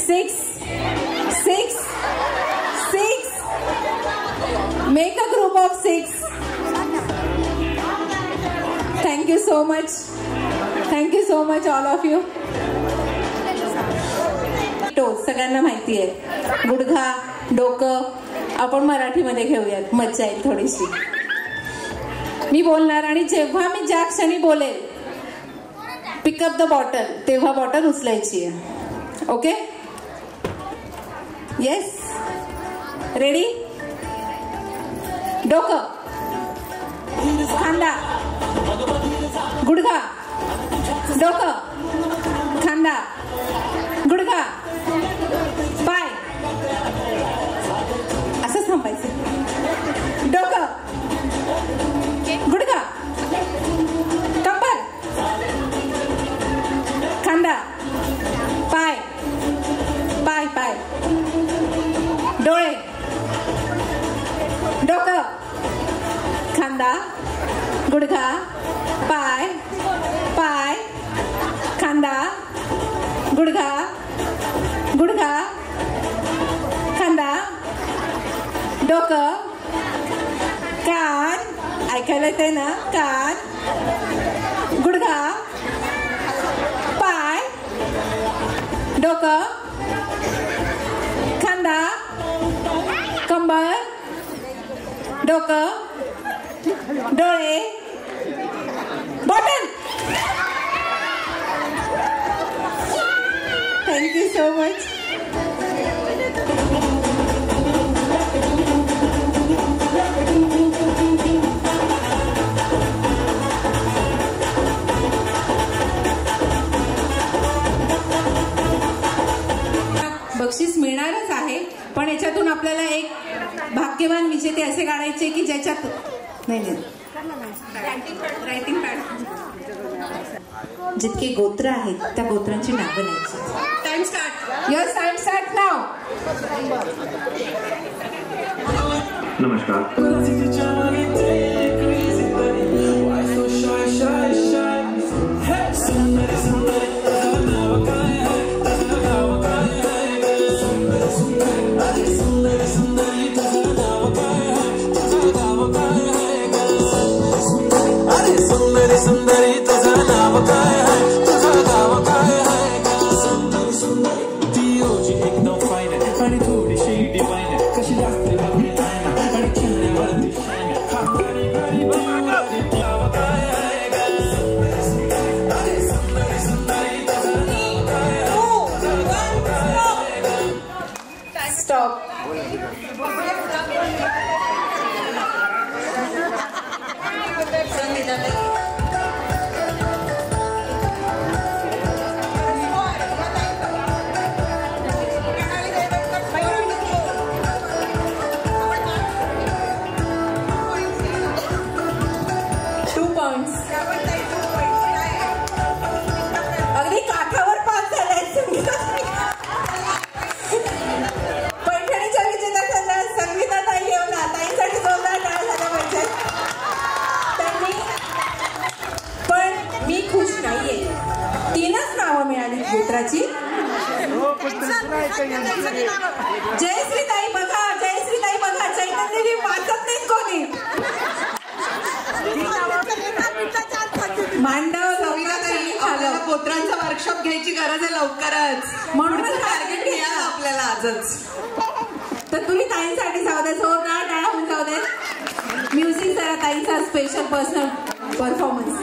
6 6 6 make a group of 6. Thank you so much all of you. टोस सगळ्यांना माहिती आहे. गुडघा डोकं आपण मराठीमध्ये घेऊयात, मज्जा येईल थोडीशी. मी बोलणार आणि जेव्हा मी ज्या क्षणी बोलेल पिकअप द बॉटल तेव्हा बॉटल उचलायची आहे. Okay yes ready. डोकं खांदा गुडघा डोकं खांदा गुडघा पाय असं थांबायचं. डोकं गुडघा कंबर खांदा पाय पाय पाय डोळे डोकं खांदा गुडघा पाय पाय खांदा गुडघा गुडघा खांदा डोकं कान ऐकायला येते ना. कान गुडघा पाय डोकं खांदा कंबर डोकं डोळे bottle. Thank you so much. बक्षीस मिळणारच आहे, पण याच्यातून आपल्याला एक भाग्यवान विजेते असे काढायचे की ज्याच्यात नाही रायटिंग पॅड जितके गोत्र आहेत त्या गोत्रांची नावं लिहायची. Time start. Your time start now. नमस्कार. सुंदरी तुझं नाव काय आहे, तुझं नाव काय आहे का. सुंदरी सुंदरी ती रोजी एकदम फाईन आणि थोडीशी डिवाईन. कशी लागते आपली आयना आणि चेहऱ्यावरती शाईन. खांदारी गाडी बारी नाव काय आहे का. सुंदरी सुंदरी अरे सुंदरी सुंदरी तुझं नाव काय आहे, तुझं नाव काय आहे का. स्टॉप. अगदी काठावर पास झालाय. पैठणीच्या विजेत्या त्यांना संगीता ताई येऊन ताईंसाठी जोरदार टाळ्या झाल्या पाहिजे. त्यांनी पण मी खुश नाहीये. 3च नावं मिळाली क्षेत्राची. जयश्रीताई बघा, जयश्रीताई बघा. चैतन्यजी वाचत नाहीत कोणी. मांडव आपल्याला पोत्रांचा वर्कशॉप घ्यायची गरज आहे लवकरच. म्हणूनच टार्गेट घ्या आपल्याला आजच. तर तुम्ही ताईंसाठी जाऊ दे. जोरदार टाळा होऊन जाऊ दे. म्युझिक जरा ताईंचा स्पेशल पर्सनल परफॉर्मन्स.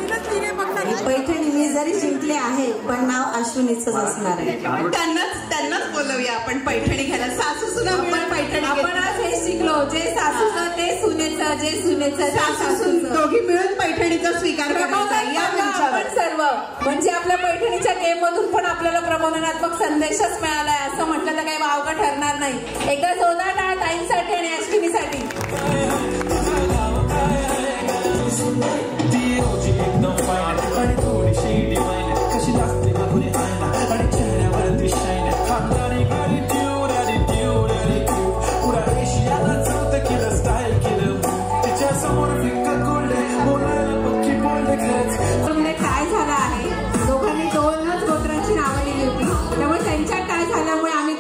पैठणी मी जरी जिंकले आहे पण नाव अश्विनीच असणार आहे. त्यांनाच बोलवूया आपण पैठणी घ्यायला. सासू सुना आपण पैठणी. आपण आज हे शिकलो, जे सासूचं ते सुनेचं, जे सुनेचं सासूचं. दोघी मिळून पैठणीचा स्वीकार करायचा आपण सर्व. म्हणजे आपल्या पैठणीच्या गेम मधून पण आपल्याला प्रबोधनात्मक संदेशच मिळालाय असं म्हटलं तर काही वावगं ठरणार नाही. एकदा जोरदार टाळ्या ताईंसाठी आणि अश्विनीसाठी. एकदम फाईन आणि थोडीशी डिवाईन. कशी लागते आपली आयना आणि चेहऱ्यावरती शाईन. खांदारी गाडी पुरा एशियाला चौथं केलं स्टाईल केलं. तिच्या समोर फिक्का कोल्डे बोलायला पक्की बोलले खरंच. काय झालं आहे, दोघांनी 2च गोत्रांची नावं लिहिली होती. त्यामुळे त्यांच्यात काय झाल्यामुळे आम्ही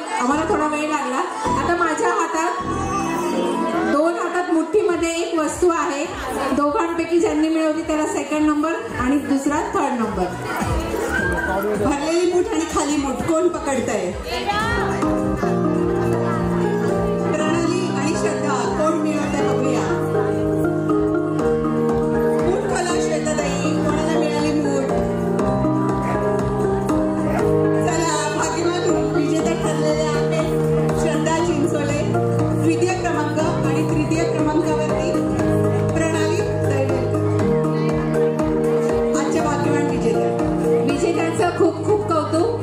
ट्रॉफी ज्यांनी मिळवली त्याला सेकंड नंबर आणि दुसरा थर्ड नंबर. भरलेली मूठ आणि खाली मूठ कोण पकडतंय? प्रणाली आणि श्रद्धा कोण मिळवतंय बघूया. मूठ खोला श्रद्धाताई, कोणाला मिळाली मूठ? चला, भाग्यवान विजेते ठरलेले आहेत श्रद्धा चिंचोले, द्वितीय क्रमांक आणि तृतीय क्रमांकावरती प्रणाली दैवत. आजच्या भाग्यवान विजेत्यांचं खूप खूप कौतुक.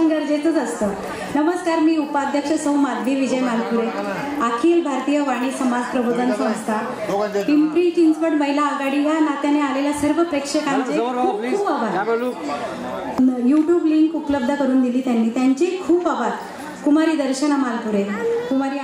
गरजेचंच असतं. नमस्कार, मी उपाध्यक्ष सौ माधवी विजय मालपुरे, अखिल भारतीय वाणी समाज प्रबोधन संस्था, पिंपरी चिंचवड महिला आघाडी या नात्याने आलेल्या सर्व प्रेक्षकांचे खूप खूप आभार. यूट्यूब लिंक उपलब्ध करून दिली त्यांनी, त्यांचे खूप आभार. कुमारी दर्शना मालपुरे, कुमारी